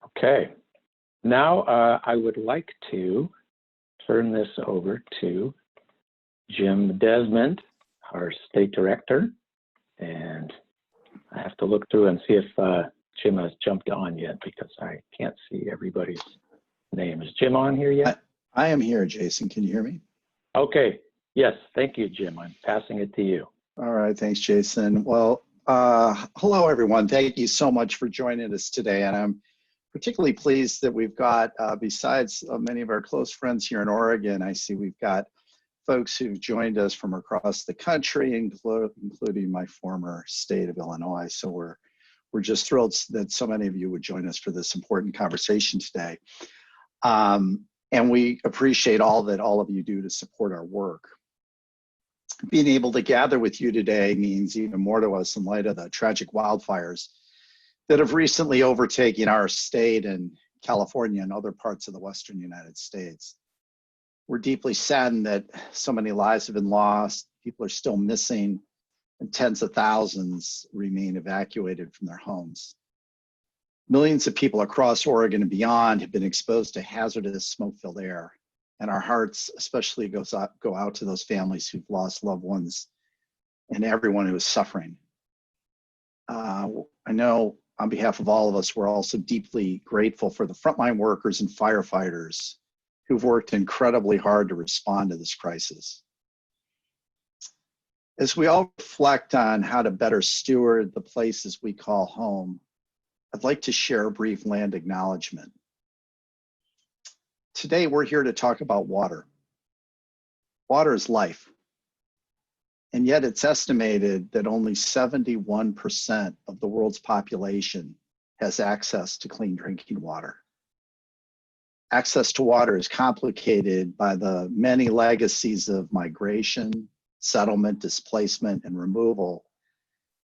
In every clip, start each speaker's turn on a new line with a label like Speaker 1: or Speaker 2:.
Speaker 1: Okay, now I would like to turn this over to Jim Desmond, our state director, and I have to look through and see if Jim has jumped on yet because I can't see everybody's name. Is Jim on here yet?
Speaker 2: I am here, Jason. Can you hear me?
Speaker 1: Okay, yes, thank you, Jim. I'm passing it to you.
Speaker 2: All right, thanks, Jason. Well, hello, everyone. Thank you so much for joining us today. And I'm particularly pleased that we've got, besides many of our close friends here in Oregon, I see we've got folks who've joined us from across the country, including my former state of Illinois. So we're just thrilled that so many of you would join us for this important conversation today. And we appreciate all that all of you do to support our work. Being able to gather with you today means even more to us in light of the tragic wildfires that have recently overtaken our state and California and other parts of the Western United States. We're deeply saddened that so many lives have been lost, people are still missing, and tens of thousands remain evacuated from their homes. Millions of people across Oregon and beyond have been exposed to hazardous smoke-filled air, and our hearts especially go out to those families who've lost loved ones and everyone who is suffering. I know on behalf of all of us, we're also deeply grateful for the frontline workers and firefighters who've worked incredibly hard to respond to this crisis. As we all reflect on how to better steward the places we call home, I'd like to share a brief land acknowledgement. Today, we're here to talk about water. Water is life. And yet it's estimated that only 71% of the world's population has access to clean drinking water. Access to water is complicated by the many legacies of migration, settlement, displacement, and removal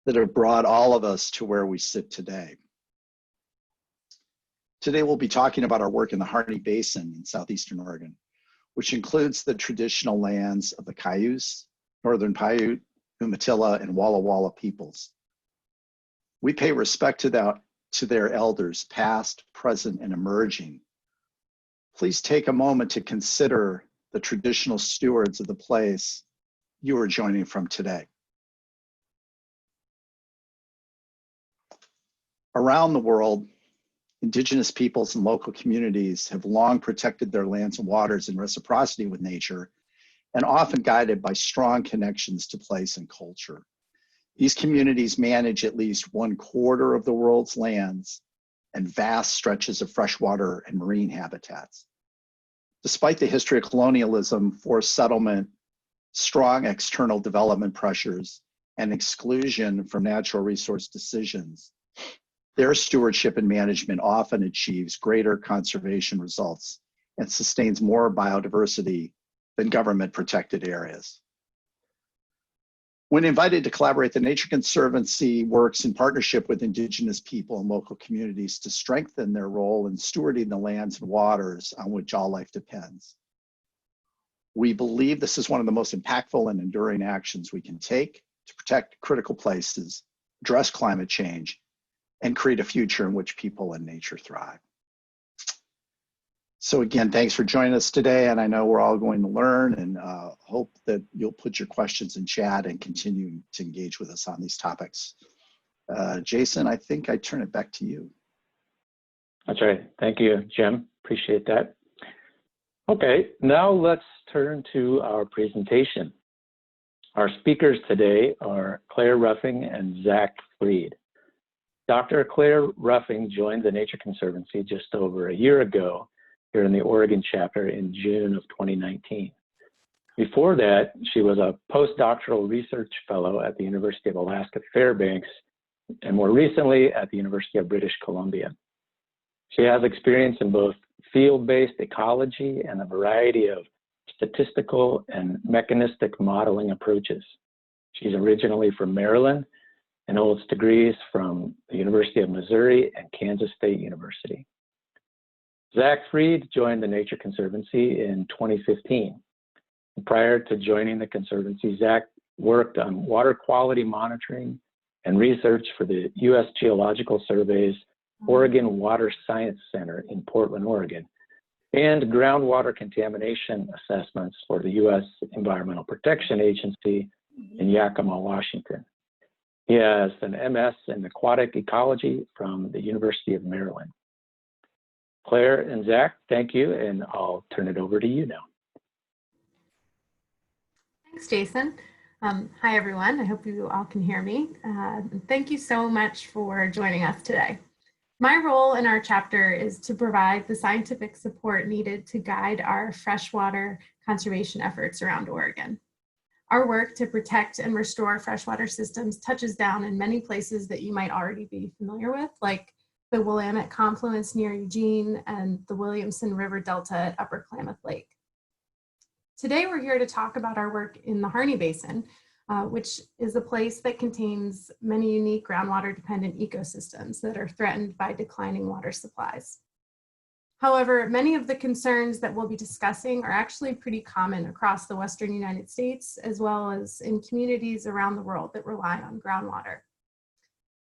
Speaker 2: that have brought all of us to where we sit today. Today, we'll be talking about our work in the Harney Basin in southeastern Oregon, which includes the traditional lands of the Cayuse, Northern Paiute, Umatilla, and Walla Walla peoples. We pay respect to their elders, past, present, and emerging. Please take a moment to consider the traditional stewards of the place you are joining from today. Around the world, Indigenous peoples and local communities have long protected their lands and waters in reciprocity with nature, and often guided by strong connections to place and culture. These communities manage at least 1/4 of the world's lands and vast stretches of freshwater and marine habitats. Despite the history of colonialism, forced settlement, strong external development pressures, and exclusion from natural resource decisions, their stewardship and management often achieves greater conservation results and sustains more biodiversity than government-protected areas. When invited to collaborate, the Nature Conservancy works in partnership with Indigenous people and local communities to strengthen their role in stewarding the lands and waters on which all life depends. We believe this is one of the most impactful and enduring actions we can take to protect critical places, address climate change, and create a future in which people and nature thrive. So again, thanks for joining us today, and I know we're all going to learn, and hope that you'll put your questions in chat and continue to engage with us on these topics. Jason, I think I turn it back to you.
Speaker 1: That's right. Thank you, Jim. Appreciate that. Okay, now let's turn to our presentation. Our speakers today are Claire Ruffing and Zach Freed. Dr. Claire Ruffing joined the Nature Conservancy just over a year ago here in the Oregon chapter in June of 2019. Before that, she was a postdoctoral research fellow at the University of Alaska Fairbanks, and more recently at the University of British Columbia. She has experience in both field-based ecology and a variety of statistical and mechanistic modeling approaches. She's originally from Maryland and holds degrees from the University of Missouri and Kansas State University. Zach Freed joined the Nature Conservancy in 2015. Prior to joining the Conservancy, Zach worked on water quality monitoring and research for the U.S. Geological Survey's Oregon Water Science Center in Portland, Oregon, and groundwater contamination assessments for the U.S. Environmental Protection Agency in Yakima, Washington. He has an MS in aquatic ecology from the University of Maryland. Claire and Zach, thank you, and I'll turn it over to you now.
Speaker 3: Thanks, Jason. Hi, everyone. I hope you all can hear me. Thank you so much for joining us today. My role in our chapter is to provide the scientific support needed to guide our freshwater conservation efforts around Oregon. Our work to protect and restore freshwater systems touches down in many places that you might already be familiar with, like the Willamette confluence near Eugene and the Williamson River Delta at Upper Klamath Lake. Today, we're here to talk about our work in the Harney Basin, which is a place that contains many unique groundwater-dependent ecosystems that are threatened by declining water supplies. However, many of the concerns that we'll be discussing are actually pretty common across the Western United States, as well as in communities around the world that rely on groundwater.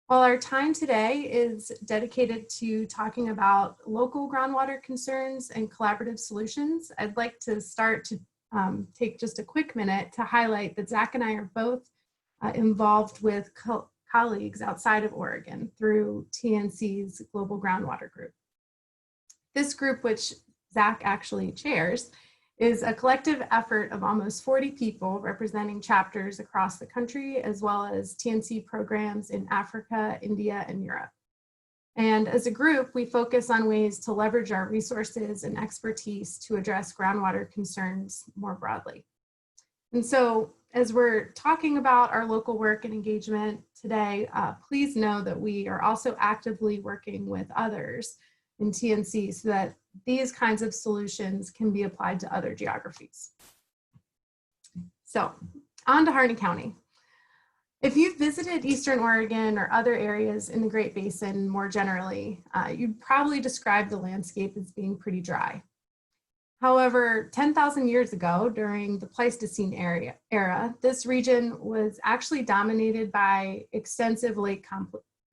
Speaker 3: While our time today is dedicated to talking about local groundwater concerns and collaborative solutions, I'd like to start to take just a quick minute to highlight that Zach and I are both involved with colleagues outside of Oregon through TNC's Global Groundwater Group. This group, which Zach actually chairs, is a collective effort of almost 40 people representing chapters across the country, as well as TNC programs in Africa, India, and Europe. And as a group, we focus on ways to leverage our resources and expertise to address groundwater concerns more broadly. And so as we're talking about our local work and engagement today, please know that we are also actively working with others in TNC so that these kinds of solutions can be applied to other geographies. So on to Harney County. If you've visited Eastern Oregon or other areas in the Great Basin more generally, you'd probably describe the landscape as being pretty dry. However, 10,000 years ago, during the Pleistocene era, this region was actually dominated by extensive lake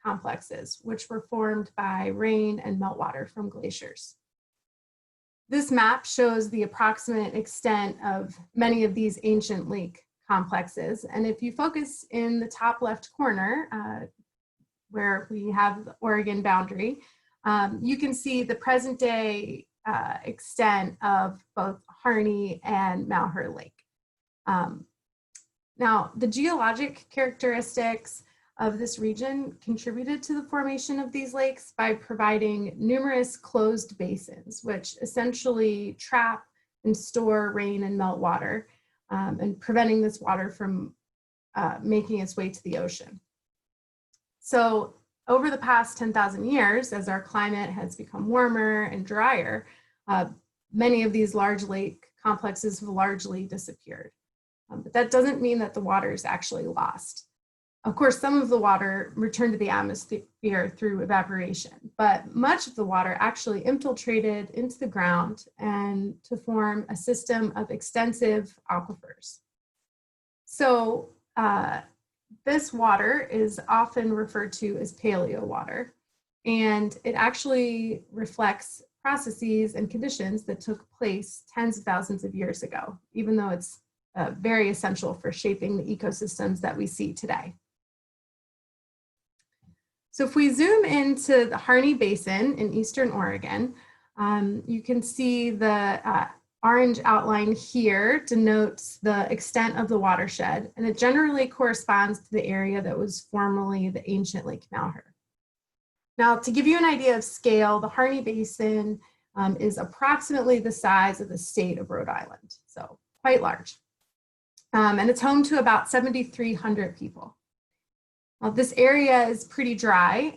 Speaker 3: complexes, which were formed by rain and meltwater from glaciers. This map shows the approximate extent of many of these ancient lake complexes. And if you focus in the top left corner, where we have the Oregon boundary, you can see the present day extent of both Harney and Malheur Lake. Now, the geologic characteristics of this region contributed to the formation of these lakes by providing numerous closed basins, which essentially trap and store rain and meltwater, and preventing this water from making its way to the ocean. So over the past 10,000 years, as our climate has become warmer and drier, many of these large lake complexes have largely disappeared. But that doesn't mean that the water is actually lost. Of course, some of the water returned to the atmosphere through evaporation, but much of the water actually infiltrated into the ground and to form a system of extensive aquifers. So this water is often referred to as paleowater, and it actually reflects processes and conditions that took place tens of thousands of years ago, even though it's very essential for shaping the ecosystems that we see today. So if we zoom into the Harney Basin in Eastern Oregon, you can see the orange outline here denotes the extent of the watershed, and it generally corresponds to the area that was formerly the ancient Lake Malheur. Now, to give you an idea of scale, the Harney Basin is approximately the size of the state of Rhode Island, so quite large. And it's home to about 7,300 people. This area is pretty dry.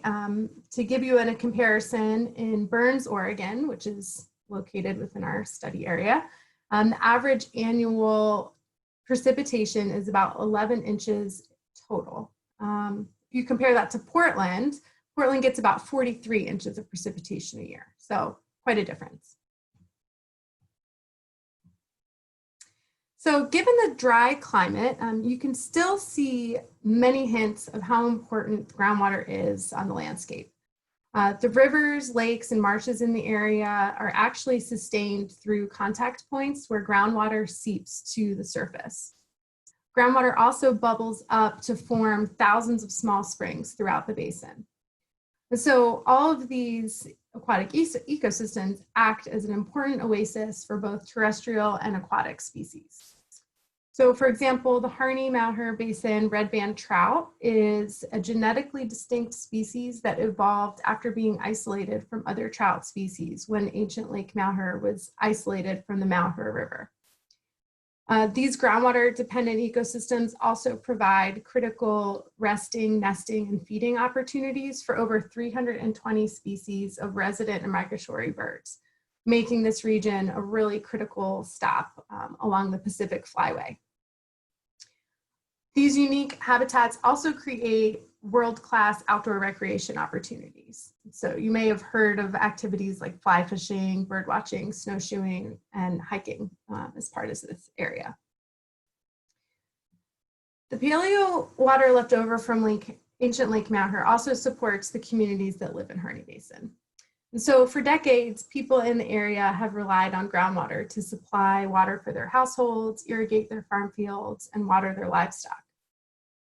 Speaker 3: To give you a comparison, in Burns, Oregon, which is located within our study area, the average annual precipitation is about 11 inches total. If you compare that to Portland, Portland gets about 43 inches of precipitation a year, so quite a difference. So given the dry climate, you can still see many hints of how important groundwater is on the landscape. The rivers, lakes, and marshes in the area are actually sustained through contact points where groundwater seeps to the surface. Groundwater also bubbles up to form thousands of small springs throughout the basin. And so all of these aquatic ecosystems act as an important oasis for both terrestrial and aquatic species. So for example, the Harney Basin red band trout is a genetically distinct species that evolved after being isolated from other trout species when ancient Lake Malheur was isolated from the Malheur River. These groundwater-dependent ecosystems also provide critical resting, nesting, and feeding opportunities for over 320 species of resident and migratory birds, making this region a really critical stop along the Pacific Flyway. These unique habitats also create world-class outdoor recreation opportunities. So you may have heard of activities like fly fishing, bird watching, snowshoeing, and hiking as part of this area. The paleo water left over from ancient Lake Malheur also supports the communities that live in Harney Basin. And so for decades, people in the area have relied on groundwater to supply water for their households, irrigate their farm fields, and water their livestock.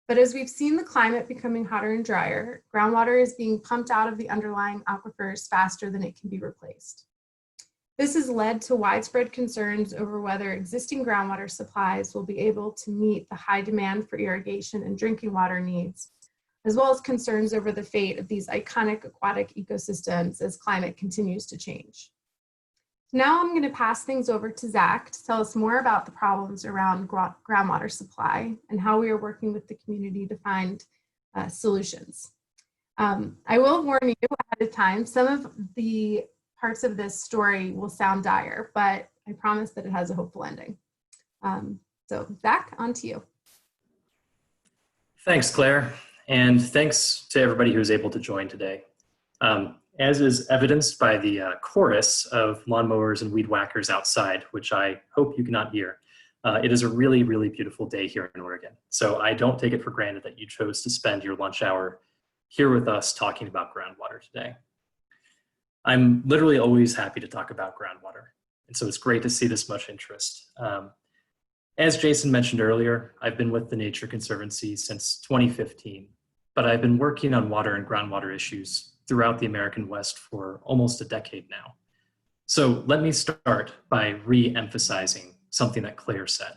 Speaker 3: But as we've seen the climate becoming hotter and drier, groundwater is being pumped out of the underlying aquifers faster than it can be replaced. This has led to widespread concerns over whether existing groundwater supplies will be able to meet the high demand for irrigation and drinking water needs, as well as concerns over the fate of these iconic aquatic ecosystems as climate continues to change. Now I'm going to pass things over to Zach to tell us more about the problems around groundwater supply and how we are working with the community to find solutions. I will warn you ahead of time, some of the parts of this story will sound dire, but I promise that it has a hopeful ending. So Zach, on to you.
Speaker 4: Thanks, Claire, and thanks to everybody who was able to join today. As is evidenced by the chorus of lawnmowers and weed whackers outside, which I hope you cannot hear, it is a really, really beautiful day here in Oregon. So I don't take it for granted that you chose to spend your lunch hour here with us talking about groundwater today. I'm literally always happy to talk about groundwater, and so it's great to see this much interest. As Jason mentioned earlier, I've been with the Nature Conservancy since 2015, but I've been working on water and groundwater issues throughout the American West for almost a decade now. So let me start by re-emphasizing something that Claire said.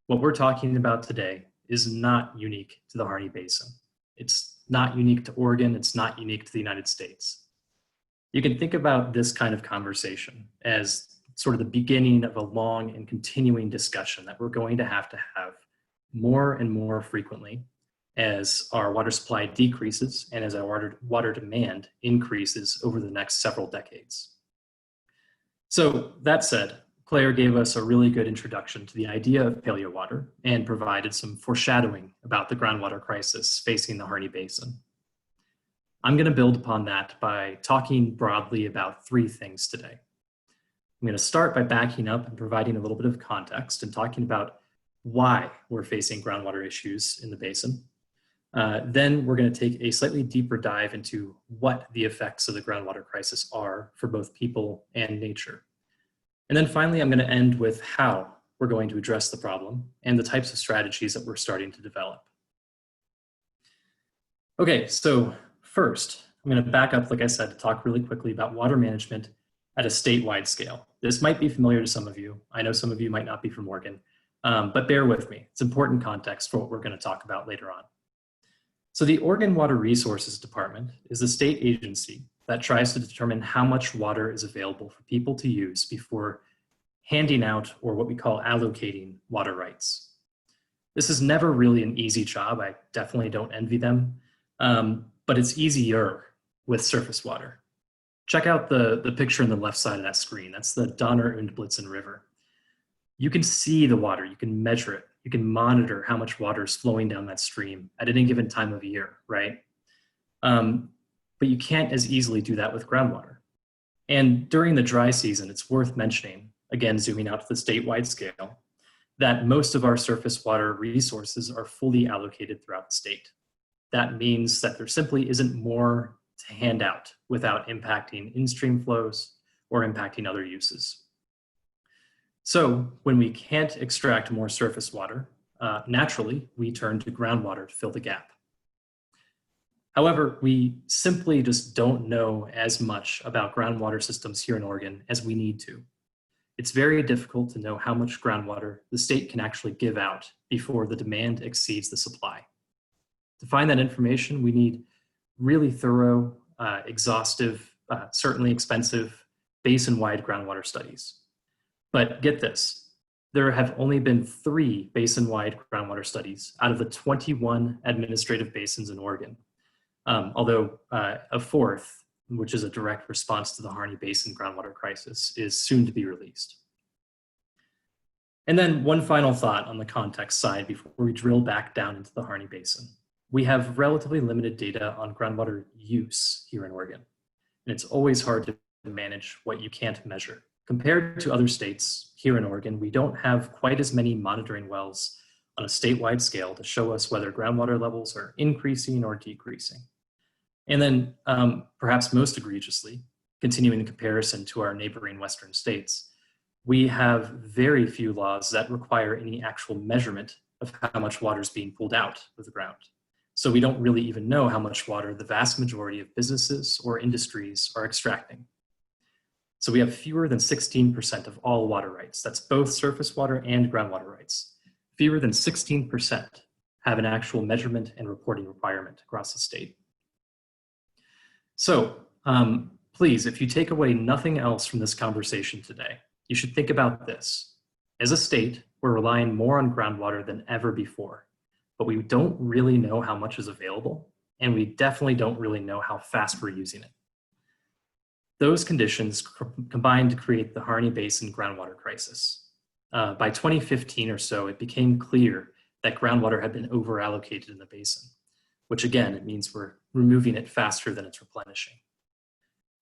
Speaker 4: What we're talking about today is not unique to the Harney Basin. It's not unique to Oregon. It's not unique to the United States. You can think about this kind of conversation as sort of the beginning of a long and continuing discussion that we're going to have more and more frequently as our water supply decreases and as our water demand increases over the next several decades. So that said, Claire gave us a really good introduction to the idea of paleowater and provided some foreshadowing about the groundwater crisis facing the Harney Basin. I'm going to build upon that by talking broadly about three things today. I'm going to start by backing up and providing a little bit of context and talking about why we're facing groundwater issues in the basin. Then we're going to take a slightly deeper dive into what the effects of the groundwater crisis are for both people and nature. And then finally, I'm going to end with how we're going to address the problem and the types of strategies that we're starting to develop. Okay, so first, I'm going to back up, like I said, to talk really quickly about water management at a statewide scale. This might be familiar to some of you. I know some of you might not be from Oregon, but bear with me. It's important context for what we're going to talk about later on. So the Oregon Water Resources Department is a state agency that tries to determine how much water is available for people to use before handing out, or what we call allocating, water rights. This is never really an easy job. I definitely don't envy them, but it's easier with surface water. Check out the picture on the left side of that screen. That's the Donner und Blitzen River. You can see the water, you can measure it, you can monitor how much water is flowing down that stream at any given time of year, right? But you can't as easily do that with groundwater. And during the dry season, it's worth mentioning, again, zooming out to the statewide scale, that most of our surface water resources are fully allocated throughout the state. That means that there simply isn't more to hand out without impacting in-stream flows or impacting other uses. So when we can't extract more surface water, naturally, we turn to groundwater to fill the gap. However, we simply just don't know as much about groundwater systems here in Oregon as we need to. It's very difficult to know how much groundwater the state can actually give out before the demand exceeds the supply. To find that information, we need really thorough, exhaustive, certainly expensive, basin-wide groundwater studies. But get this, there have only been 3 basin-wide groundwater studies out of the 21 administrative basins in Oregon, although a 4th, which is a direct response to the Harney Basin groundwater crisis, is soon to be released. And then one final thought on the context side before we drill back down into the Harney Basin. We have relatively limited data on groundwater use here in Oregon, and it's always hard to manage what you can't measure. Compared to other states, here in Oregon, we don't have quite as many monitoring wells on a statewide scale to show us whether groundwater levels are increasing or decreasing. And then perhaps most egregiously, continuing in comparison to our neighboring Western states, we have very few laws that require any actual measurement of how much water is being pulled out of the ground. So we don't really even know how much water the vast majority of businesses or industries are extracting. So we have fewer than 16% of all water rights. That's both surface water and groundwater rights. Fewer than 16% have an actual measurement and reporting requirement across the state. So please, if you take away nothing else from this conversation today, you should think about this. As a state, we're relying more on groundwater than ever before, but we don't really know how much is available, and we definitely don't really know how fast we're using it. Those conditions combined to create the Harney Basin groundwater crisis. By 2015 or so, it became clear that groundwater had been over-allocated in the basin, which again, it means we're removing it faster than it's replenishing.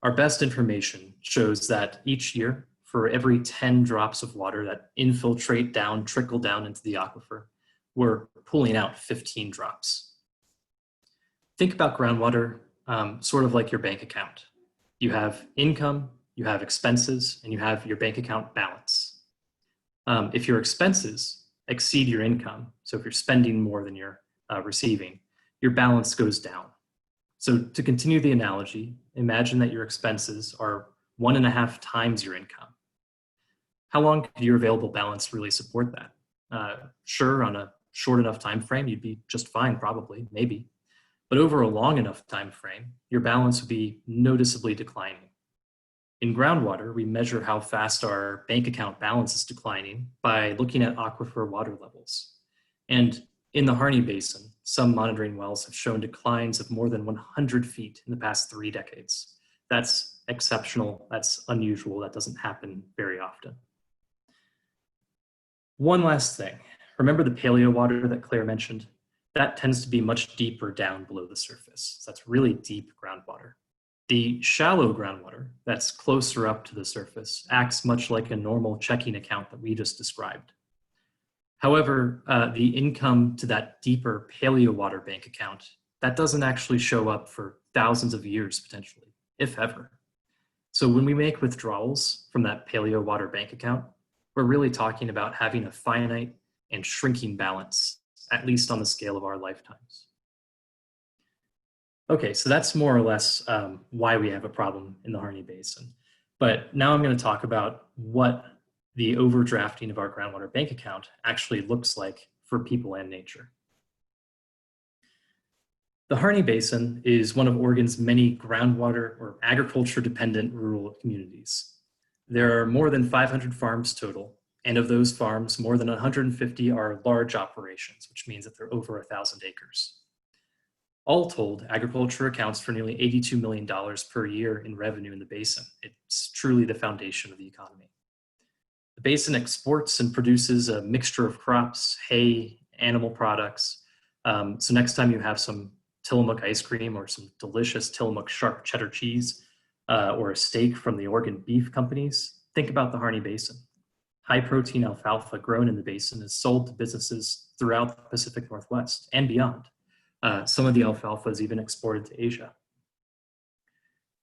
Speaker 4: Our best information shows that each year, for every 10 drops of water that infiltrate down, trickle down into the aquifer, we're pulling out 15 drops. Think about groundwater sort of like your bank account. You have income, you have expenses, and you have your bank account balance. If your expenses exceed your income, so if you're spending more than you're receiving, your balance goes down. So to continue the analogy, imagine that your expenses are 1.5 times your income. How long could your available balance really support that? Sure, on a short enough time frame, you'd be just fine, probably, maybe. But over a long enough time frame, your balance would be noticeably declining. In groundwater, we measure how fast our bank account balance is declining by looking at aquifer water levels. And in the Harney Basin, some monitoring wells have shown declines of more than 100 feet in the past 3 decades. That's exceptional, that's unusual, that doesn't happen very often. One last thing, remember the Paleowater that Claire mentioned? That tends to be much deeper down below the surface. So that's really deep groundwater. The shallow groundwater that's closer up to the surface acts much like a normal checking account that we just described. However, the income to that deeper Paleowater bank account, that doesn't actually show up for thousands of years potentially, if ever. So when we make withdrawals from that Paleowater bank account, we're really talking about having a finite and shrinking balance, at least on the scale of our lifetimes. Okay, so that's more or less why we have a problem in the Harney Basin. But now I'm going to talk about what the overdrafting of our groundwater bank account actually looks like for people and nature. The Harney Basin is one of Oregon's many groundwater or agriculture-dependent rural communities. There are more than 500 farms total, and of those farms, more than 150 are large operations, which means that they're over 1,000 acres. All told, agriculture accounts for nearly $82 million per year in revenue in the basin. It's truly the foundation of the economy. The basin exports and produces a mixture of crops, hay, animal products. So next time you have some Tillamook ice cream or some delicious Tillamook sharp cheddar cheese or a steak from the Oregon beef companies, think about the Harney Basin. High protein alfalfa grown in the basin is sold to businesses throughout the Pacific Northwest and beyond. Some of the alfalfa is even exported to Asia.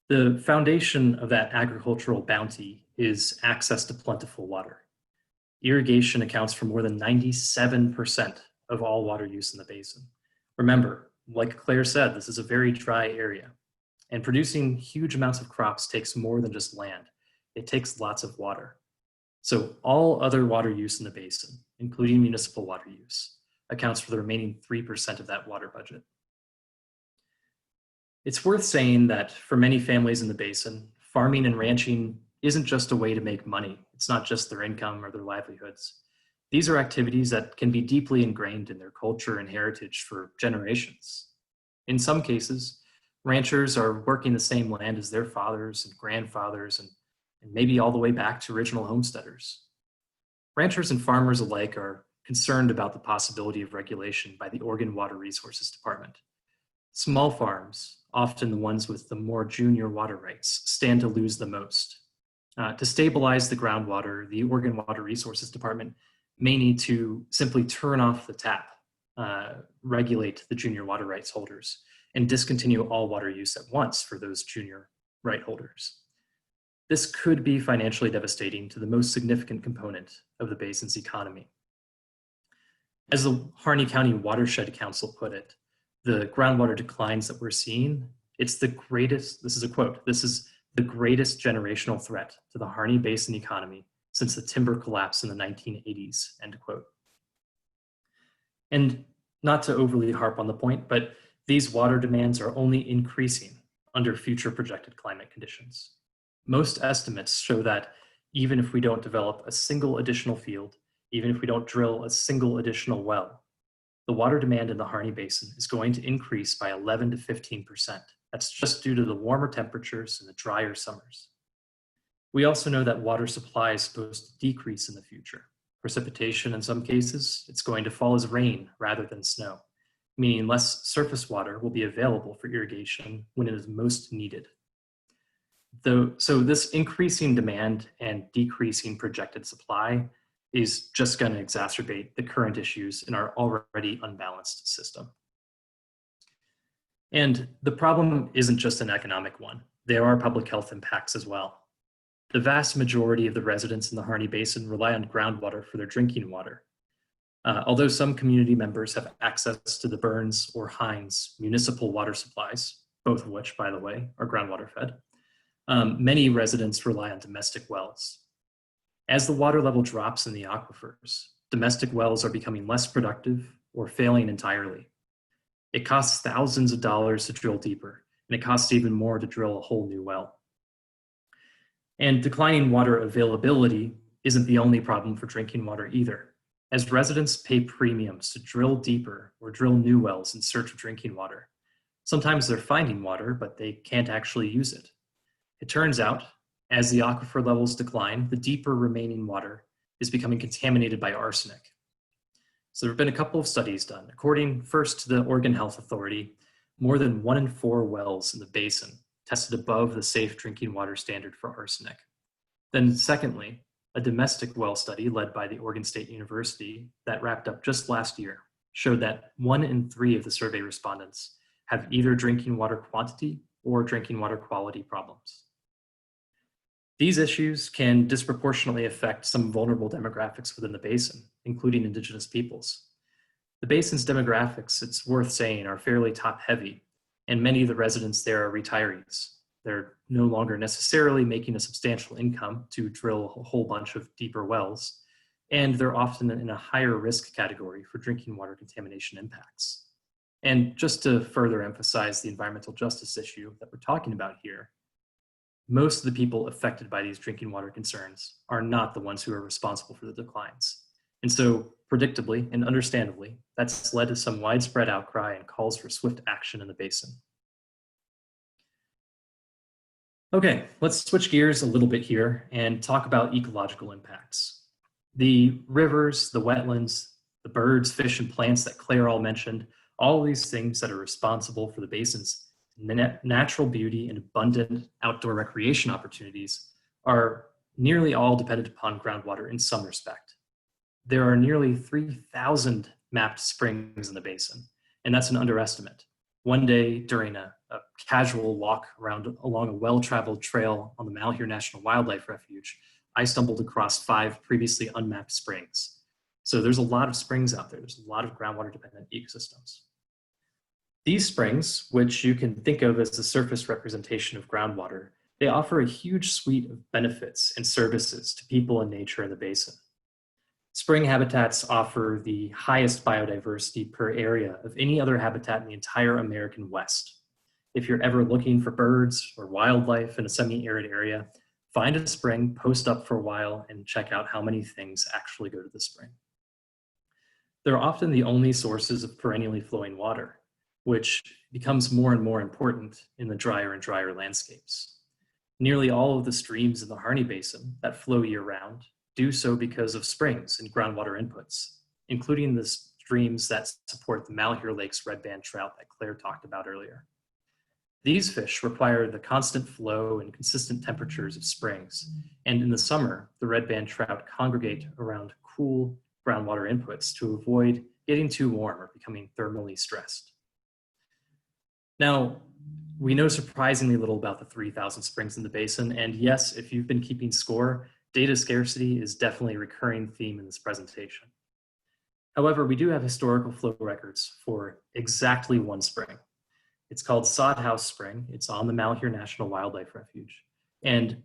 Speaker 4: The foundation of that agricultural bounty is access to plentiful water. Irrigation accounts for more than 97% of all water use in the basin. Remember, like Claire said, this is a very dry area, and producing huge amounts of crops takes more than just land. It takes lots of water. So all other water use in the basin, including municipal water use, accounts for the remaining 3% of that water budget. It's worth saying that for many families in the basin, farming and ranching isn't just a way to make money. It's not just their income or their livelihoods. These are activities that can be deeply ingrained in their culture and heritage for generations. In some cases, ranchers are working the same land as their fathers and grandfathers and maybe all the way back to original homesteaders. Ranchers and farmers alike are concerned about the possibility of regulation by the Oregon Water Resources Department. Small farms, often the ones with the more junior water rights, stand to lose the most. To stabilize the groundwater, the Oregon Water Resources Department may need to simply turn off the tap, regulate the junior water rights holders, and discontinue all water use at once for those junior right holders. This could be financially devastating to the most significant component of the basin's economy. As the Harney County Watershed Council put it, the groundwater declines that we're seeing, it's the greatest, this is a quote, this is the greatest generational threat to the Harney Basin economy since the timber collapse in the 1980s, end quote. And not to overly harp on the point, but these water demands are only increasing under future projected climate conditions. Most estimates show that even if we don't develop a single additional field, even if we don't drill a single additional well, the water demand in the Harney Basin is going to increase by 11 to 15%. That's just due to the warmer temperatures and the drier summers. We also know that water supply is supposed to decrease in the future. Precipitation in some cases, it's going to fall as rain rather than snow, meaning less surface water will be available for irrigation when it is most needed. So this increasing demand and decreasing projected supply is just going to exacerbate the current issues in our already unbalanced system. And the problem isn't just an economic one. There are public health impacts as well. The vast majority of the residents in the Harney Basin rely on groundwater for their drinking water. Although some community members have access to the Burns or Hines municipal water supplies, both of which, by the way, are groundwater fed, many residents rely on domestic wells. As the water level drops in the aquifers, domestic wells are becoming less productive or failing entirely. It costs thousands of dollars to drill deeper, and it costs even more to drill a whole new well. And declining water availability isn't the only problem for drinking water either. As residents pay premiums to drill deeper or drill new wells in search of drinking water, sometimes they're finding water, but they can't actually use it. It turns out, as the aquifer levels decline, the deeper remaining water is becoming contaminated by arsenic. So there have been a couple of studies done. According first to the Oregon Health Authority, more than 1 in 4 wells in the basin tested above the safe drinking water standard for arsenic. Then secondly, a domestic well study led by the Oregon State University that wrapped up just last year showed that 1 in 3 of the survey respondents have either drinking water quantity or drinking water quality problems. These issues can disproportionately affect some vulnerable demographics within the basin, including Indigenous peoples. The basin's demographics, it's worth saying, are fairly top-heavy, and many of the residents there are retirees. They're no longer necessarily making a substantial income to drill a whole bunch of deeper wells, and they're often in a higher risk category for drinking water contamination impacts. And just to further emphasize the environmental justice issue that we're talking about here, most of the people affected by these drinking water concerns are not the ones who are responsible for the declines. And so, predictably and understandably, that's led to some widespread outcry and calls for swift action in the basin. Okay, let's switch gears a little bit here and talk about ecological impacts. The rivers, the wetlands, the birds, fish, and plants that Claire all mentioned, all of these things that are responsible for the basin's natural beauty and abundant outdoor recreation opportunities are nearly all dependent upon groundwater in some respect. There are nearly 3,000 mapped springs in the basin, and that's an underestimate. One day during a a casual walk along a well-traveled trail on the Malheur National Wildlife Refuge, I stumbled across 5 previously unmapped springs. So there's a lot of springs out there. There's a lot of groundwater-dependent ecosystems. These springs, which you can think of as the surface representation of groundwater, they offer a huge suite of benefits and services to people and nature in the basin. Spring habitats offer the highest biodiversity per area of any other habitat in the entire American West. If you're ever looking for birds or wildlife in a semi-arid area, find a spring, post up for a while, and check out how many things actually go to the spring. They're often the only sources of perennially flowing water, which becomes more and more important in the drier and drier landscapes. Nearly all of the streams in the Harney Basin that flow year-round do so because of springs and groundwater inputs, including the streams that support the Malheur Lake's red band trout that Claire talked about earlier. These fish require the constant flow and consistent temperatures of springs, and in the summer, the red band trout congregate around cool groundwater inputs to avoid getting too warm or becoming thermally stressed. Now, we know surprisingly little about the 3,000 springs in the basin, and yes, if you've been keeping score, data scarcity is definitely a recurring theme in this presentation. However, we do have historical flow records for exactly one spring. It's called Sod House Spring. It's on the Malheur National Wildlife Refuge. And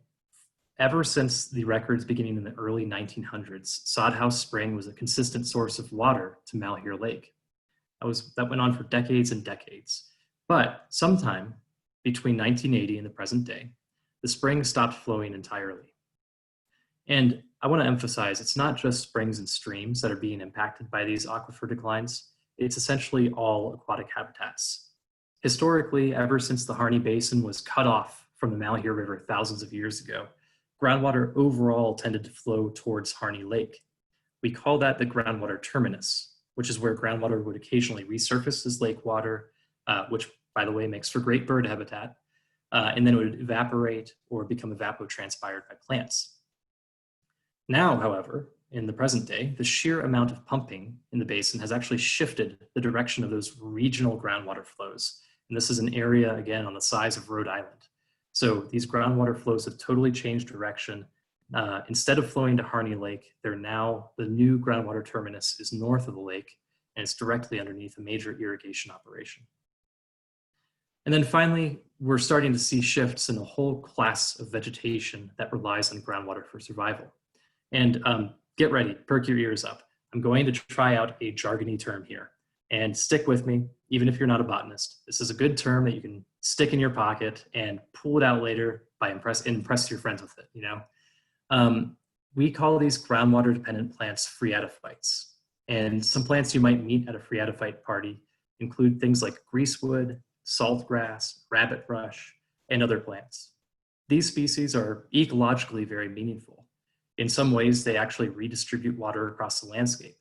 Speaker 4: ever since the records beginning in the early 1900s, Sod House Spring was a consistent source of water to Malheur Lake. That went on for decades and decades. But sometime between 1980 and the present day, the spring stopped flowing entirely. And I want to emphasize, it's not just springs and streams that are being impacted by these aquifer declines. It's essentially all aquatic habitats. Historically, ever since the Harney Basin was cut off from the Malheur River thousands of years ago, groundwater overall tended to flow towards Harney Lake. We call that the groundwater terminus, which is where groundwater would occasionally resurface as lake water, which, by the way, makes for great bird habitat, and then it would evaporate or become evapotranspired by plants. Now, however, in the present day, the sheer amount of pumping in the basin has actually shifted the direction of those regional groundwater flows. And this is an area, again, on the size of Rhode Island. So these groundwater flows have totally changed direction. Instead of flowing to Harney Lake, the new groundwater terminus is north of the lake, and it's directly underneath a major irrigation operation. And then finally, we're starting to see shifts in a whole class of vegetation that relies on groundwater for survival. And get ready, perk your ears up. I'm going to try out a jargony term here. And stick with me, even if you're not a botanist. This is a good term that you can stick in your pocket and pull it out later by impress your friends with it, you know? We call these groundwater-dependent plants phreatophytes. And some plants you might meet at a phreatophyte party include things like greasewood, saltgrass, rabbit brush, and other plants. These species are ecologically very meaningful. In some ways, they actually redistribute water across the landscape.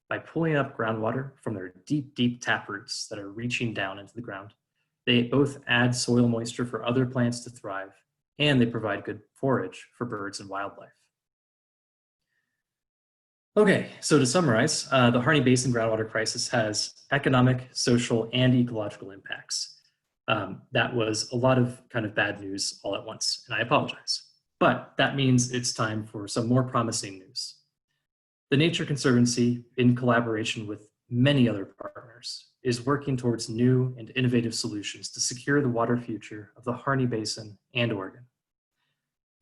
Speaker 4: By pulling up groundwater from their deep, deep taproots that are reaching down into the ground, they both add soil moisture for other plants to thrive, and they provide good forage for birds and wildlife. Okay, so to summarize, the Harney Basin groundwater crisis has economic, social, and ecological impacts. That was a lot of kind of bad news all at once, and I apologize. But that means it's time for some more promising news. The Nature Conservancy, in collaboration with many other partners, is working towards new and innovative solutions to secure the water future of the Harney Basin and Oregon.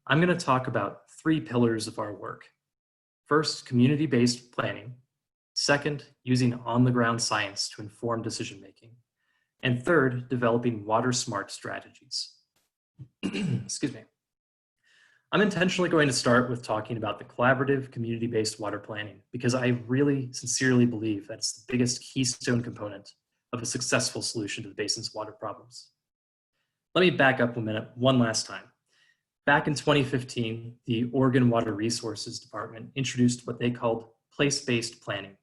Speaker 4: I'm going to talk about 3 pillars of our work. First, community-based planning. Second, using on-the-ground science to inform decision-making. And third, developing water-smart strategies. Excuse me. I'm intentionally going to start with talking about the collaborative community-based water planning because I really sincerely believe that it's the biggest keystone component of a successful solution to the basin's water problems. Let me back up a minute one last time. Back in 2015, the Oregon Water Resources Department introduced what they called place-based planning.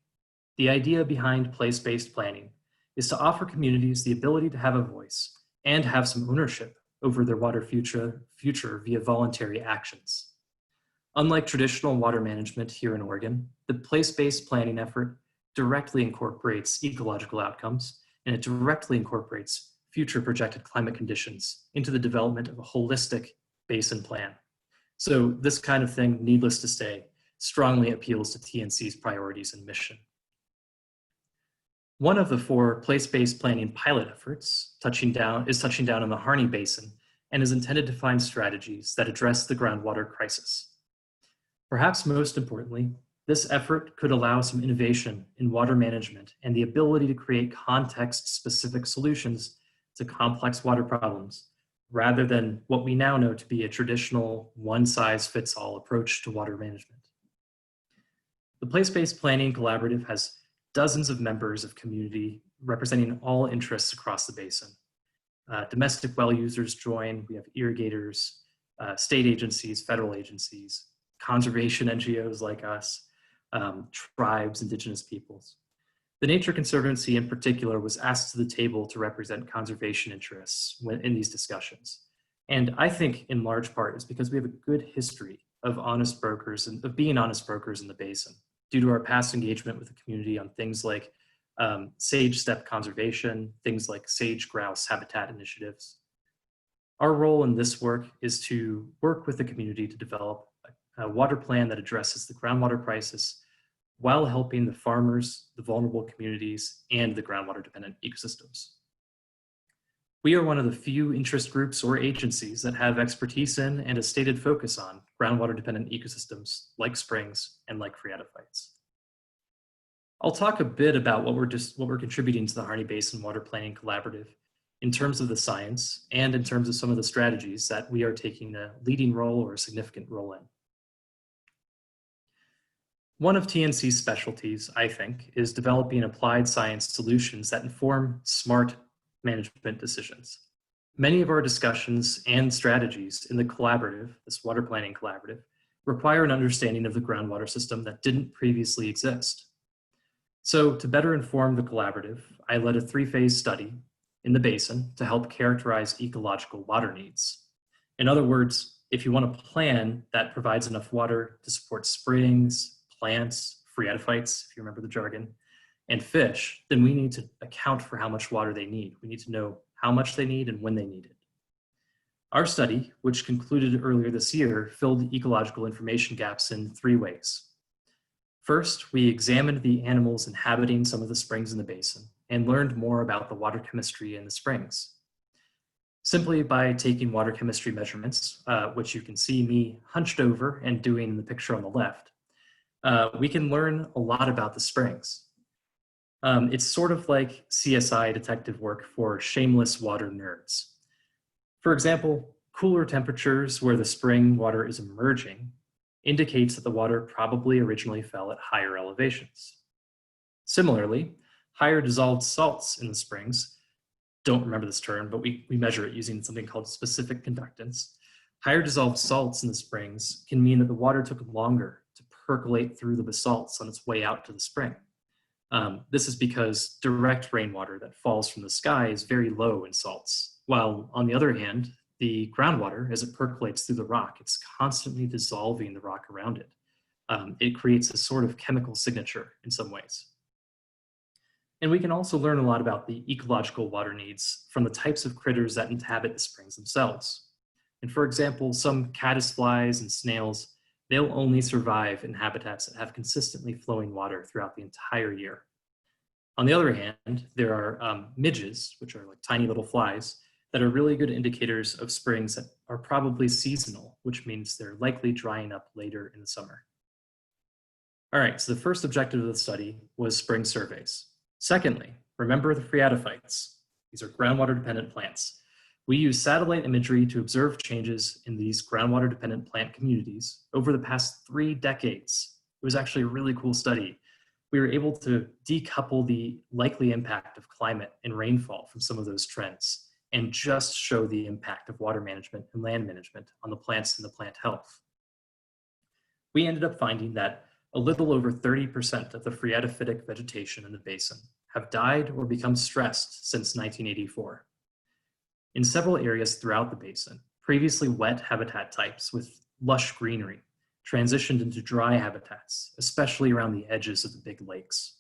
Speaker 4: The idea behind place-based planning is to offer communities the ability to have a voice and have some ownership over their water future via voluntary actions. Unlike traditional water management here in Oregon, the place-based planning effort directly incorporates ecological outcomes, and it directly incorporates future projected climate conditions into the development of a holistic basin plan. So this kind of thing, needless to say, strongly appeals to TNC's priorities and mission. One of the 4 place-based planning pilot efforts is touching down on the Harney Basin and is intended to find strategies that address the groundwater crisis. Perhaps most importantly, this effort could allow some innovation in water management and the ability to create context-specific solutions to complex water problems, rather than what we now know to be a traditional one-size-fits-all approach to water management. The Place-Based Planning Collaborative has dozens of members of community representing all interests across the basin. Domestic well users join, we have irrigators, state agencies, federal agencies, conservation NGOs like us, tribes, indigenous peoples. The Nature Conservancy in particular was asked to the table to represent conservation interests in these discussions. And I think in large part is because we have a good history of honest brokers and of being honest brokers in the basin due to our past engagement with the community on things like sage steppe conservation, things like sage grouse habitat initiatives. Our role in this work is to work with the community to develop a water plan that addresses the groundwater crisis while helping the farmers, the vulnerable communities, and the groundwater-dependent ecosystems. We are one of the few interest groups or agencies that have expertise in and a stated focus on groundwater-dependent ecosystems like springs and like phreatophytes. I'll talk a bit about what we're contributing to the Harney Basin Water Planning Collaborative in terms of the science and in terms of some of the strategies that we are taking a leading role or a significant role in. One of TNC's specialties, I think, is developing applied science solutions that inform smart management decisions. Many of our discussions and strategies in the collaborative, this water planning collaborative, require an understanding of the groundwater system that didn't previously exist. So to better inform the collaborative, I led a 3-phase study in the basin to help characterize ecological water needs. In other words, if you want a plan that provides enough water to support springs, plants, phreatophytes, if you remember the jargon, and fish, then we need to account for how much water they need. We need to know how much they need and when they need it. Our study, which concluded earlier this year, filled ecological information gaps in 3 ways. First, we examined the animals inhabiting some of the springs in the basin and learned more about the water chemistry in the springs. Simply by taking water chemistry measurements, which you can see me hunched over and doing in the picture on the left, we can learn a lot about the springs. It's sort of like CSI detective work for shameless water nerds. For example, cooler temperatures where the spring water is emerging indicates that the water probably originally fell at higher elevations. Similarly, higher dissolved salts in the springs, don't remember this term, but we measure it using something called specific conductance. Higher dissolved salts in the springs can mean that the water took longer to percolate through the basalts on its way out to the spring. This is because direct rainwater that falls from the sky is very low in salts, while on the other hand, the groundwater, as it percolates through the rock, it's constantly dissolving the rock around it. It creates a sort of chemical signature in some ways. And we can also learn a lot about the ecological water needs from the types of critters that inhabit the springs themselves. And for example, some caddisflies and snails, they'll only survive in habitats that have consistently flowing water throughout the entire year. On the other hand, there are midges, which are like tiny little flies, that are really good indicators of springs that are probably seasonal, which means they're likely drying up later in the summer. All right, so the first objective of the study was spring surveys. Secondly, remember the phreatophytes. These are groundwater-dependent plants. We use satellite imagery to observe changes in these groundwater-dependent plant communities over the past 3 decades. It was actually a really cool study. We were able to decouple the likely impact of climate and rainfall from some of those trends and just show the impact of water management and land management on the plants and the plant health. We ended up finding that a little over 30% of the phreatophytic vegetation in the basin have died or become stressed since 1984. In several areas throughout the basin, previously wet habitat types with lush greenery transitioned into dry habitats, especially around the edges of the big lakes.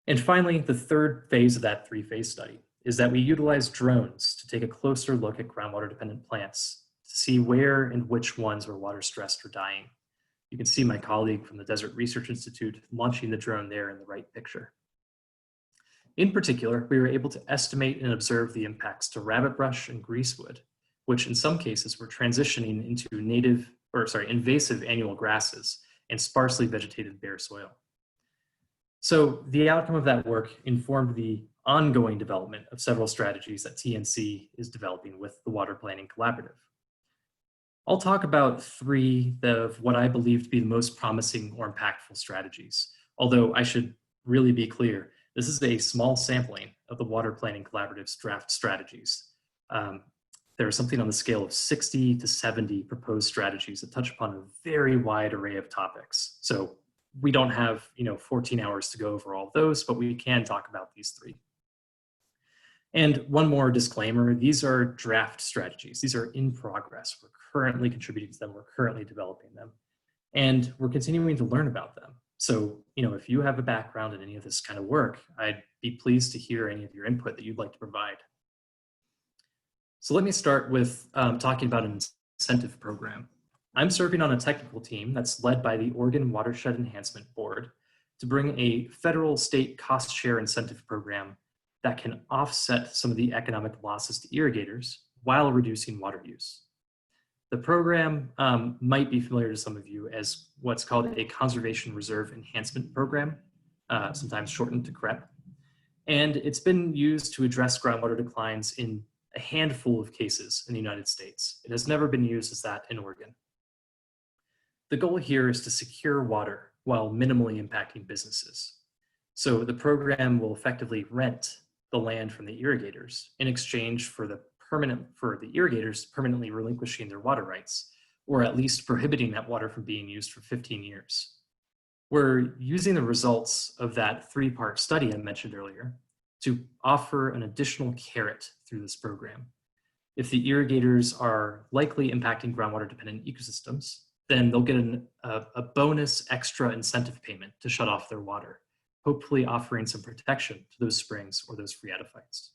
Speaker 4: And finally, the third phase of that 3-phase study is that we utilize drones to take a closer look at groundwater-dependent plants to see where and which ones were water-stressed or dying. You can see my colleague from the Desert Research Institute launching the drone there in the right picture. In particular, we were able to estimate and observe the impacts to rabbit brush and greasewood, which in some cases were transitioning into invasive annual grasses and sparsely vegetated bare soil. So the outcome of that work informed the ongoing development of several strategies that TNC is developing with the Water Planning Collaborative. I'll talk about 3 of what I believe to be the most promising or impactful strategies, although I should really be clear, this is a small sampling of the Water Planning Collaborative's draft strategies. There is something on the scale of 60 to 70 proposed strategies that touch upon a very wide array of topics. So we don't have 14 hours to go over all of those, but we can talk about these 3. And one more disclaimer, these are draft strategies. These are in progress. We're currently contributing to them. We're currently developing them. And we're continuing to learn about them. So, if you have a background in any of this kind of work, I'd be pleased to hear any of your input that you'd like to provide. So let me start with talking about an incentive program. I'm serving on a technical team that's led by the Oregon Watershed Enhancement Board to bring a federal state cost share incentive program that can offset some of the economic losses to irrigators while reducing water use. The program might be familiar to some of you as what's called a Conservation Reserve Enhancement Program, sometimes shortened to CREP. And it's been used to address groundwater declines in a handful of cases in the United States. It has never been used as that in Oregon. The goal here is to secure water while minimally impacting businesses. So the program will effectively rent the land from the irrigators in exchange for the irrigators permanently relinquishing their water rights, or at least prohibiting that water from being used for 15 years. We're using the results of that 3-part study I mentioned earlier to offer an additional carrot through this program. If the irrigators are likely impacting groundwater-dependent ecosystems, then they'll get a bonus extra incentive payment to shut off their water, hopefully offering some protection to those springs or those free edaphytes.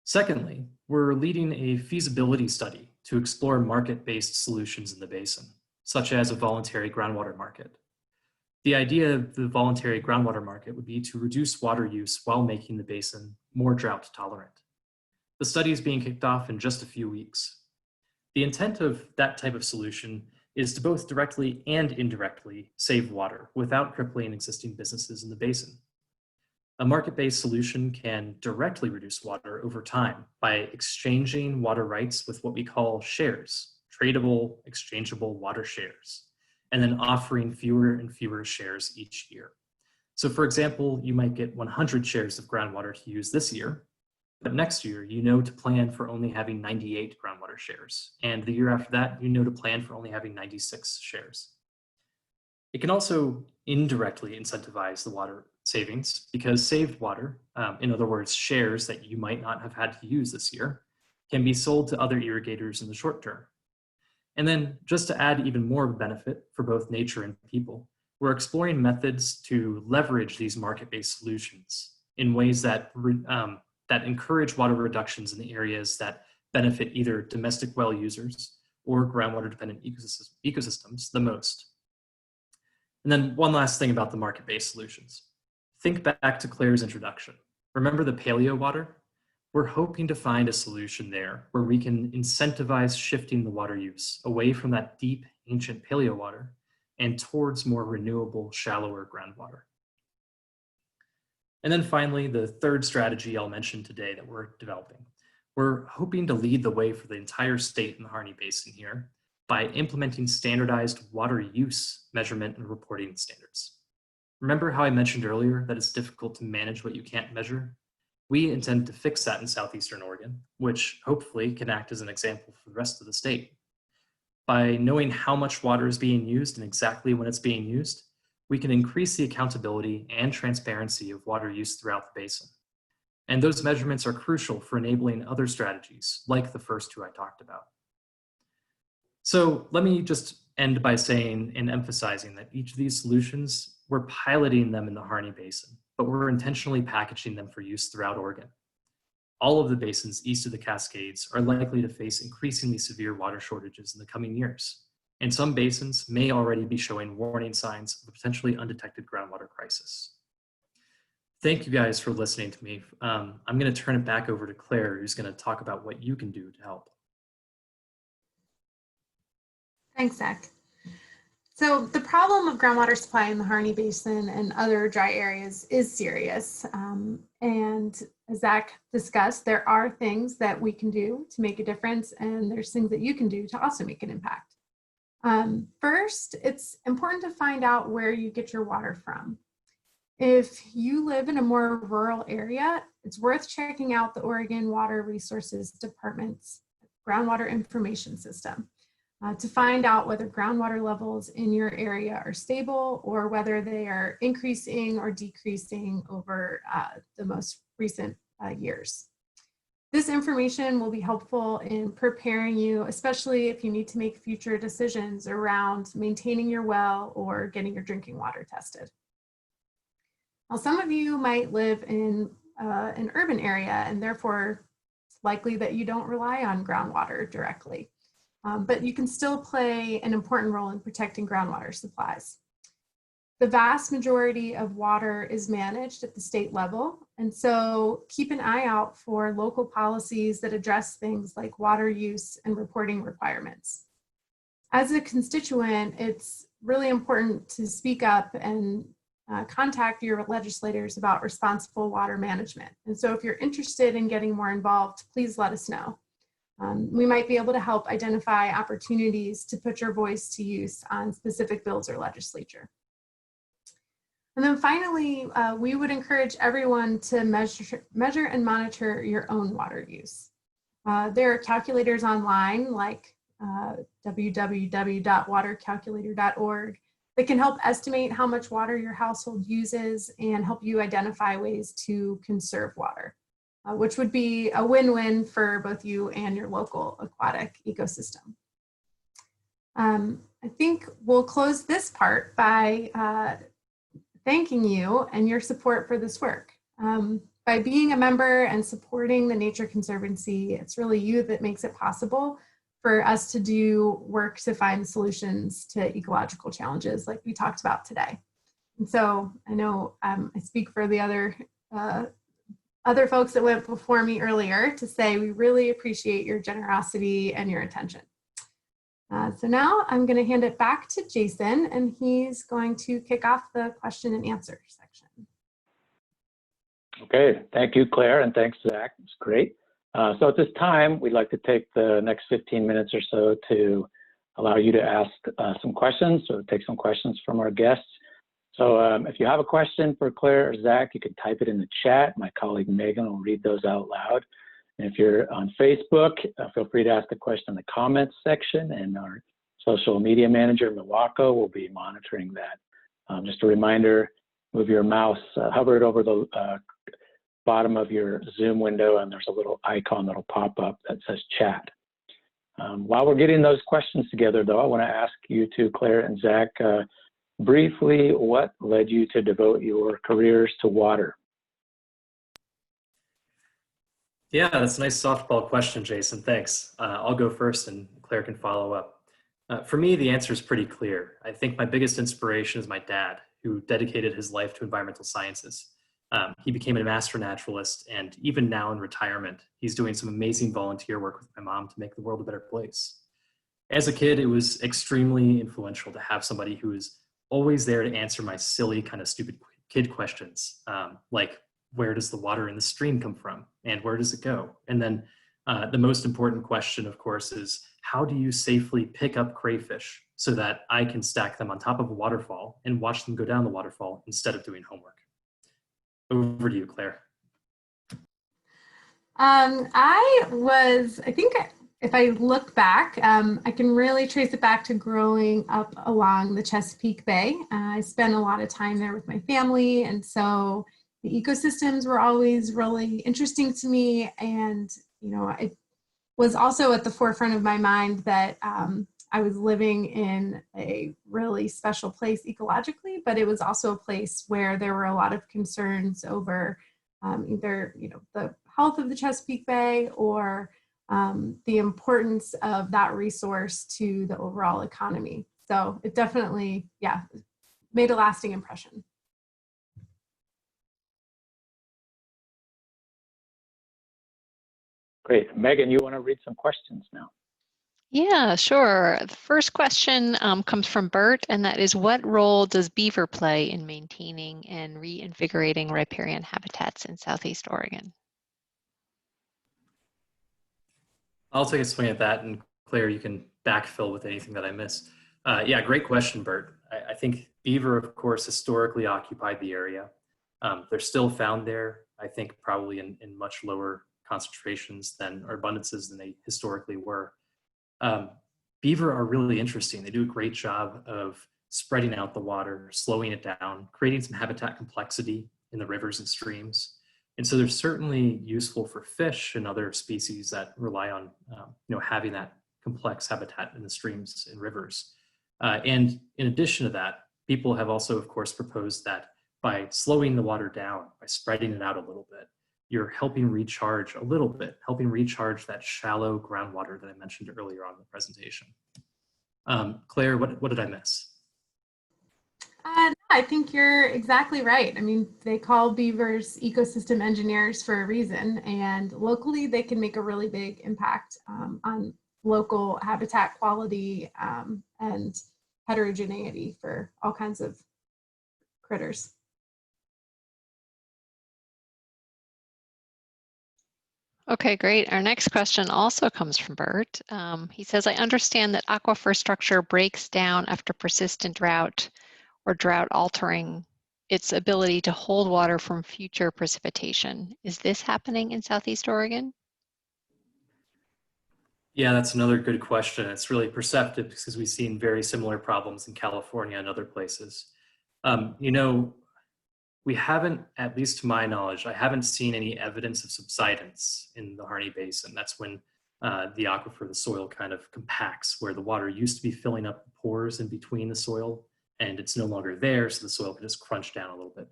Speaker 4: Secondly, we're leading a feasibility study to explore market-based solutions in the basin, such as a voluntary groundwater market. The idea of the voluntary groundwater market would be to reduce water use while making the basin more drought tolerant. The study is being kicked off in just a few weeks. The intent of that type of solution is to both directly and indirectly save water without crippling existing businesses in the basin. A market-based solution can directly reduce water over time by exchanging water rights with what we call shares, tradable, exchangeable water shares, and then offering fewer and fewer shares each year. So for example, you might get 100 shares of groundwater to use this year, but next year, to plan for only having 98 groundwater shares. And the year after that, to plan for only having 96 shares. It can also indirectly incentivize the water savings because saved water, in other words, shares that you might not have had to use this year, can be sold to other irrigators in the short term. And then just to add even more benefit for both nature and people, we're exploring methods to leverage these market-based solutions in ways that encourage water reductions in the areas that benefit either domestic well users or groundwater-dependent ecosystems the most. And then one last thing about the market-based solutions. Think back to Claire's introduction. Remember the Paleowater? We're hoping to find a solution there where we can incentivize shifting the water use away from that deep, ancient Paleowater and towards more renewable, shallower groundwater. And then finally, the third strategy I'll mention today that we're developing. We're hoping to lead the way for the entire state in the Harney Basin here by implementing standardized water use measurement and reporting standards. Remember how I mentioned earlier that it's difficult to manage what you can't measure? We intend to fix that in southeastern Oregon, which hopefully can act as an example for the rest of the state. By knowing how much water is being used and exactly when it's being used, we can increase the accountability and transparency of water use throughout the basin. And those measurements are crucial for enabling other strategies, like the first 2 I talked about. So let me just end by saying and emphasizing that each of these solutions, we're piloting them in the Harney Basin, but we're intentionally packaging them for use throughout Oregon. all of the basins east of the Cascades are likely to face increasingly severe water shortages in the coming years, and some basins may already be showing warning signs of a potentially undetected groundwater crisis. Thank you guys for listening to me. I'm going to turn it back over to Claire, who's going to talk about what you can do to help.
Speaker 3: Thanks, Zach. So the problem of groundwater supply in the Harney Basin and other dry areas is serious. And as Zach discussed, there are things that we can do to make a difference, and there's things that you can do to also make an impact. First, it's important to find out where you get your water from. If you live in a more rural area, it's worth checking out the Oregon Water Resources Department's groundwater information system to find out whether groundwater levels in your area are stable or whether they are increasing or decreasing over the most recent years. This information will be helpful in preparing you, especially if you need to make future decisions around maintaining your well or getting your drinking water tested. Now, some of you might live in an urban area, and therefore it's likely that you don't rely on groundwater directly. But you can still play an important role in protecting groundwater supplies. The vast majority of water is managed at the state level, and so keep an eye out for local policies that address things like water use and reporting requirements. As a constituent, it's really important to speak up and contact your legislators about responsible water management. And so if you're interested in getting more involved, please let us know. We might be able to help identify opportunities to put your voice to use on specific bills or legislature. And then finally, we would encourage everyone to measure and monitor your own water use. There are calculators online like www.watercalculator.org that can help estimate how much water your household uses and help you identify ways to conserve water. Which would be a win-win for both you and your local aquatic ecosystem. I think we'll close this part by thanking you and your support for this work. By being a member and supporting the Nature Conservancy, it's really you that makes it possible for us to do work to find solutions to ecological challenges like we talked about today. And so I know I speak for the other folks that went before me earlier to say we really appreciate your generosity and your attention. So now I'm going to hand it back to Jason, and he's going to kick off the question and answer section.
Speaker 1: Okay, thank you, Claire, and thanks, Zach. It's great. So at this time, we'd like to take the next 15 minutes or so to allow you to ask some questions, so take some questions from our guests. So if you have a question for Claire or Zach, you can type it in the chat. My colleague Megan will read those out loud. And if you're on Facebook, feel free to ask a question in the comments section, and our social media manager, Milwaukee, will be monitoring that. Just a reminder, move your mouse, hover it over the bottom of your Zoom window, and there's a little icon that'll pop up that says chat. While we're getting those questions together, though, I want to ask you two, Claire and Zach, briefly, what led you to devote your careers to water?
Speaker 4: Yeah, that's a nice softball question, Jason. Thanks. I'll go first and Claire can follow up. For me, the answer is pretty clear. I think my biggest inspiration is my dad, who dedicated his life to environmental sciences. He became a master naturalist, and even now in retirement, he's doing some amazing volunteer work with my mom to make the world a better place. As a kid, it was extremely influential to have somebody who was always there to answer my silly, kind of stupid kid questions, like where does the water in the stream come from and where does it go? And then the most important question, of course, is how do you safely pick up crayfish so that I can stack them on top of a waterfall and watch them go down the waterfall instead of doing homework? Over to you, Claire.
Speaker 3: I think if I look back, I can really trace it back to growing up along the Chesapeake Bay. I spent a lot of time there with my family, and so the ecosystems were always really interesting to me. And, you know, it was also at the forefront of my mind that I was living in a really special place ecologically, but it was also a place where there were a lot of concerns over either, you know, the health of the Chesapeake Bay or the importance of that resource to the overall economy. So it definitely, yeah, made a lasting impression.
Speaker 1: Great. Megan, you want to read some questions now?
Speaker 5: Yeah, sure. The first question comes from Bert, and that is, what role does beaver play in maintaining and reinvigorating riparian habitats in Southeast Oregon?
Speaker 4: I'll take a swing at that, and Claire, you can backfill with anything that I miss. Yeah, great question, Bert. I think beaver, of course, historically occupied the area. They're still found there, I think probably in much lower concentrations than, or abundances than they historically were. Beaver are really interesting. They do a great job of spreading out the water, slowing it down, creating some habitat complexity in the rivers and streams. And so they're certainly useful for fish and other species that rely on having that complex habitat in the streams and rivers. And in addition to that, people have also, of course, proposed that by slowing the water down, by spreading it out a little bit, you're helping recharge a little bit, helping recharge that shallow groundwater that I mentioned earlier on in the presentation. Claire, what did I miss?
Speaker 3: No, I think you're exactly right. I mean, they call beavers ecosystem engineers for a reason, and locally they can make a really big impact on local habitat quality and heterogeneity for all kinds of critters.
Speaker 5: Okay, great. Our next question also comes from Bert. He says, I understand that aquifer structure breaks down after persistent drought or drought altering its ability to hold water from future precipitation. Is this happening in Southeast Oregon?
Speaker 4: Yeah, that's another good question. It's really perceptive because we've seen very similar problems in California and other places. We haven't, at least to my knowledge, I haven't seen any evidence of subsidence in the Harney Basin. That's when the aquifer, the soil kind of compacts, where the water used to be filling up the pores in between the soil, and it's no longer there, so the soil can just crunch down a little bit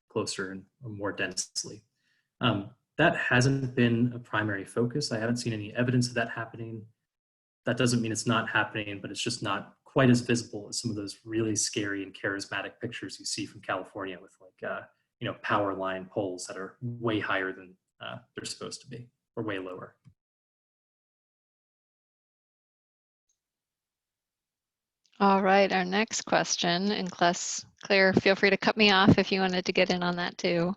Speaker 4: closer and more densely. That hasn't been a primary focus. I haven't seen any evidence of that happening. That doesn't mean it's not happening, but it's just not quite as visible as some of those really scary and charismatic pictures you see from California with power line poles that are way higher than they're supposed to be, or way lower.
Speaker 5: All right, our next question, and Claire, feel free to cut me off if you wanted to get in on that too.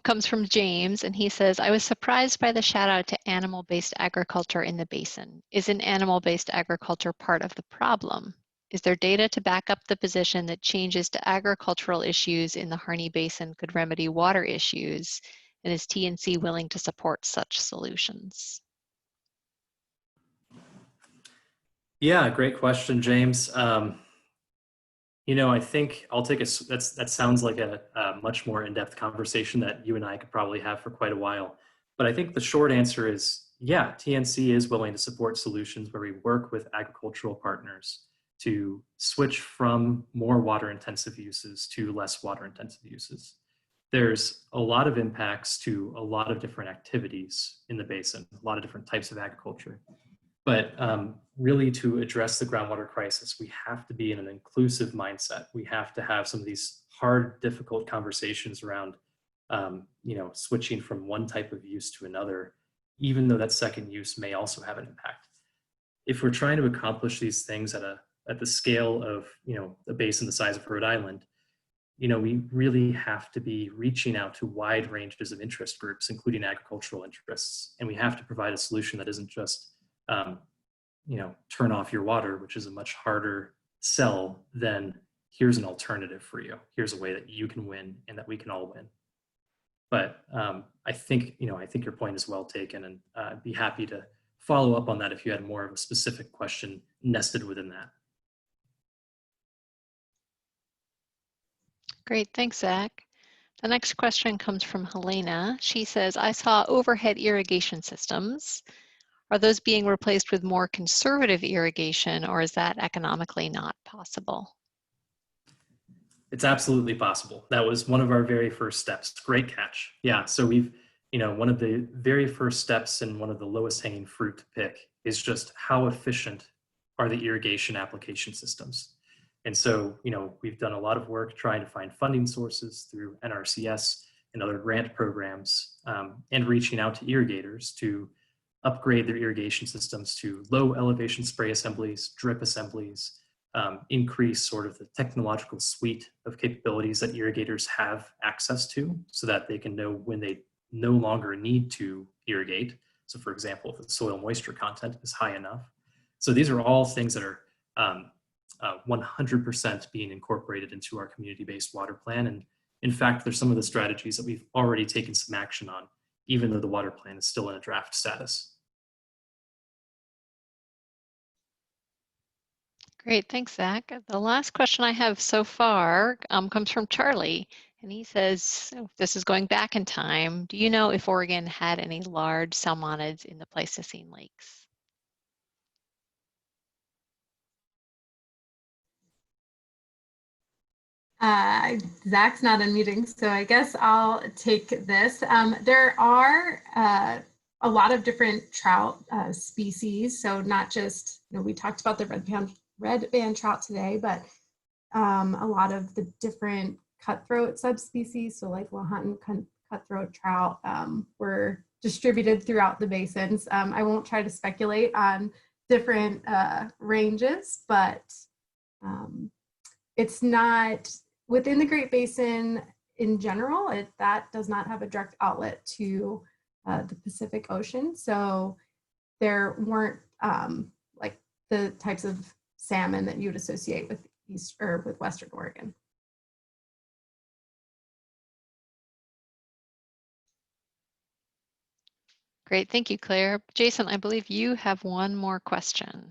Speaker 5: Comes from James, and he says, I was surprised by the shout out to animal-based agriculture in the basin. Isn't animal-based agriculture part of the problem? Is there data to back up the position that changes to agricultural issues in the Harney Basin could remedy water issues? And is TNC willing to support such solutions?
Speaker 4: Yeah, great question, James. I think I'll take that sounds like a much more in-depth conversation that you and I could probably have for quite a while. But I think the short answer is, yeah, TNC is willing to support solutions where we work with agricultural partners to switch from more water-intensive uses to less water-intensive uses. There's a lot of impacts to a lot of different activities in the basin, a lot of different types of agriculture. But really, to address the groundwater crisis, we have to be in an inclusive mindset. We have to have some of these hard, difficult conversations around, switching from one type of use to another, even though that second use may also have an impact. If we're trying to accomplish these things at the scale of, a basin the size of Rhode Island, we really have to be reaching out to wide ranges of interest groups, including agricultural interests, and we have to provide a solution that isn't just turn off your water, which is a much harder sell than here's an alternative for you. Here's a way that you can win and that we can all win. But I think your point is well taken, and I'd be happy to follow up on that if you had more of a specific question nested within that.
Speaker 5: Great, thanks, Zach. The next question comes from Helena. She says, I saw overhead irrigation systems. Are those being replaced with more conservative irrigation, or is that economically not possible?
Speaker 4: It's absolutely possible. That was one of our very first steps. Great catch. Yeah, so we've one of the very first steps and one of the lowest hanging fruit to pick is just how efficient are the irrigation application systems. And so, we've done a lot of work trying to find funding sources through NRCS and other grant programs, and reaching out to irrigators to upgrade their irrigation systems to low elevation spray assemblies, drip assemblies, increase sort of the technological suite of capabilities that irrigators have access to so that they can know when they no longer need to irrigate. So for example, if the soil moisture content is high enough. So these are all things that are 100% being incorporated into our community-based water plan. And in fact, there's some of the strategies that we've already taken some action on, even though the water plan is still in a draft status.
Speaker 5: Great, thanks, Zach. The last question I have so far comes from Charlie, and he says, this is going back in time, do you know if Oregon had any large salmonids in the Pleistocene lakes?
Speaker 3: Zach's not unmuting, so I guess I'll take this. There are a lot of different trout species, so not just, we talked about the red band trout today, but a lot of the different cutthroat subspecies, so like Lahontan cutthroat trout, were distributed throughout the basins. I won't try to speculate on different ranges, but it's not within the Great Basin in general. That does not have a direct outlet to the Pacific Ocean, so there weren't like the types of salmon that you would associate with with Western Oregon.
Speaker 5: Great, thank you, Claire. Jason, I believe you have one more question.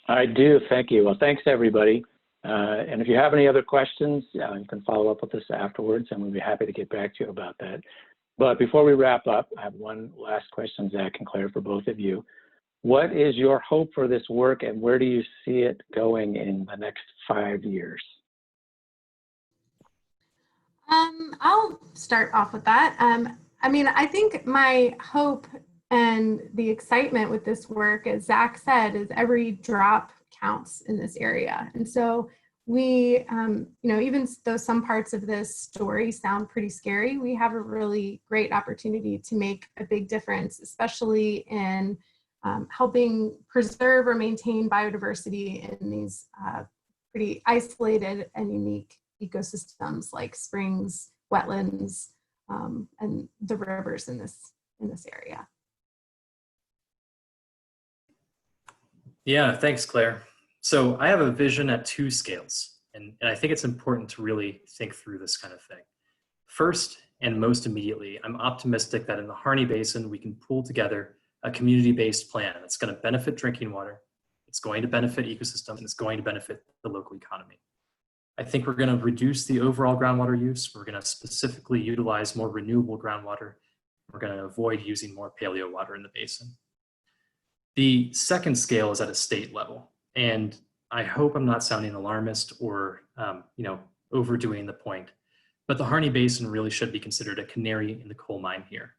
Speaker 1: I do, thank you. Well, thanks everybody. And if you have any other questions, you can follow up with us afterwards, and we'll be happy to get back to you about that. But before we wrap up, I have one last question, Zach and Claire, for both of you. What is your hope for this work, and where do you see it going in the next 5 years?
Speaker 3: I'll start off with that. I think my hope and the excitement with this work, as Zach said, is every drop counts in this area. And so we, even though some parts of this story sound pretty scary, we have a really great opportunity to make a big difference, especially in helping preserve or maintain biodiversity in these pretty isolated and unique ecosystems like springs, wetlands, and the rivers in this area.
Speaker 4: Yeah, thanks, Claire. So I have a vision at 2 scales, and I think it's important to really think through this kind of thing. First, and most immediately, I'm optimistic that in the Harney Basin, we can pull together a community-based plan that's going to benefit drinking water, it's going to benefit ecosystems, and it's going to benefit the local economy. I think we're going to reduce the overall groundwater use. We're going to specifically utilize more renewable groundwater. We're going to avoid using more paleo water in the basin. The second scale is at a state level, and I hope I'm not sounding alarmist or overdoing the point, but the Harney Basin really should be considered a canary in the coal mine here.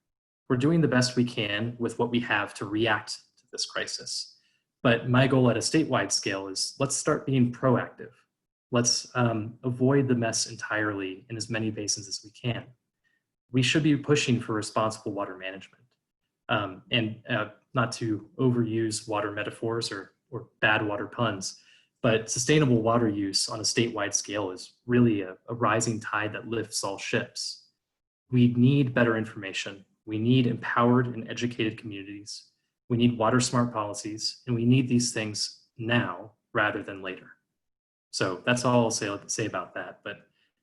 Speaker 4: We're doing the best we can with what we have to react to this crisis, but my goal at a statewide scale is let's start being proactive. Let's avoid the mess entirely in as many basins as we can. We should be pushing for responsible water management. And not to overuse water metaphors or bad water puns, but sustainable water use on a statewide scale is really a rising tide that lifts all ships. We need better information. We need empowered and educated communities. We need water smart policies, and we need these things now rather than later. So that's all I'll say about that. But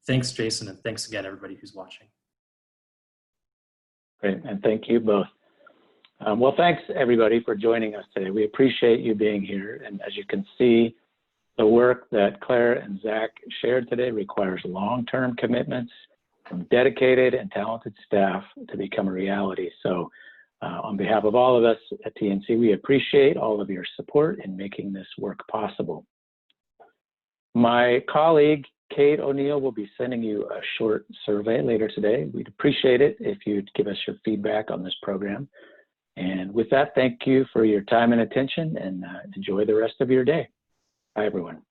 Speaker 4: thanks, Jason, and thanks again, everybody who's watching.
Speaker 1: Great, and thank you both. Well, thanks everybody for joining us today. We appreciate you being here. And as you can see, the work that Claire and Zach shared today requires long-term commitments from dedicated and talented staff to become a reality. So on behalf of all of us at TNC, we appreciate all of your support in making this work possible. My colleague Kate O'Neill will be sending you a short survey later today. We'd appreciate it if you'd give us your feedback on this program. And with that, thank you for your time and attention, and enjoy the rest of your day. Bye, everyone.